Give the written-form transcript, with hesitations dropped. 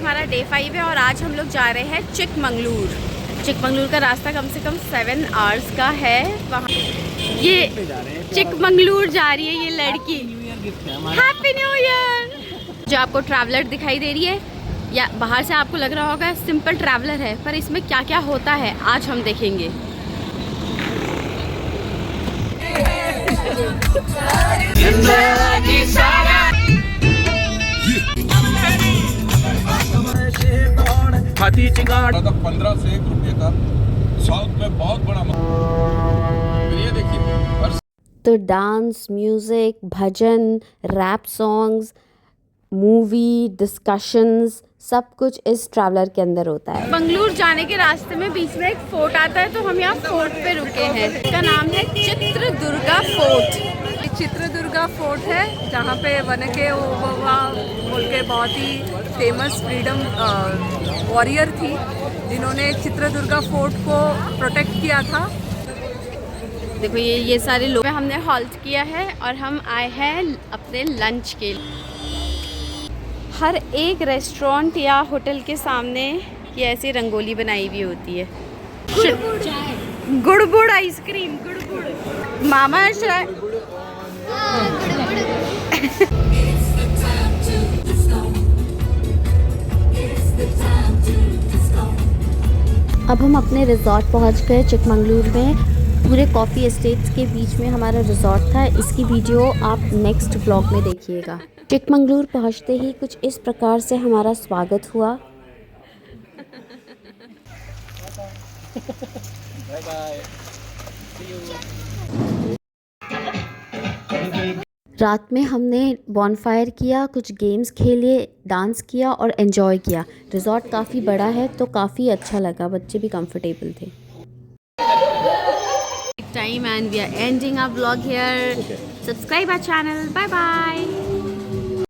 हमारा डे 5 है और आज हम लोग जा रहे हैं चिकमंगलूर। चिकमंगलूर का रास्ता कम से कम 7 आवर्स का है। वहाँ ये चिकमंगलूर जा रही है ये लड़की। Happy new year. जो आपको ट्रैवलर दिखाई दे रही है या बाहर से आपको लग रहा होगा सिंपल ट्रैवलर है, पर इसमें क्या क्या होता है आज हम देखेंगे। हाथी चिंगाड़ 15 से 1 रुपये का साउथ में बहुत बड़ा ये देखिए। तो डांस, म्यूजिक, भजन, रैप सॉन्ग्स, मूवी, डिस्कशंस, सब कुछ इस ट्रैवलर के अंदर होता है। बंगलुरु जाने के रास्ते में बीच में एक फोर्ट आता है, तो हम यहाँ फोर्ट पे रुके हैं। इसका नाम है चित्रदुर्गा फोर्ट। चित्रदुर्गा फोर्ट है जहाँ पे वनके ओबव्वा बोल के बहुत ही फेमस फ्रीडम वॉरियर थी, जिन्होंने चित्रदुर्गा फोर्ट को प्रोटेक्ट किया था। देखो ये सारे लोग हमने हॉल्ट किया है और हम आए हैं अपने लंच के लिए। हर एक रेस्टोरेंट या होटल के सामने ये ऐसी रंगोली बनाई हुई होती है। गुड़ आइसक्रीम, गुड़ मामा चाय। अब हम अपने रिजॉर्ट पहुंच गए चिकमंगलूर में। पूरे कॉफ़ी एस्टेट्स के बीच में हमारा रिजॉर्ट था। इसकी वीडियो आप नेक्स्ट ब्लॉग में देखिएगा। चिकमंगलूर पहुंचते ही कुछ इस प्रकार से हमारा स्वागत हुआ। रात में हमने बॉनफायर किया, कुछ गेम्स खेले, डांस किया और एंजॉय किया। रिजॉर्ट काफ़ी बड़ा है तो काफ़ी अच्छा लगा, बच्चे भी कंफर्टेबल थे। Time and we are ending our vlog here. Subscribe our channel. Bye bye.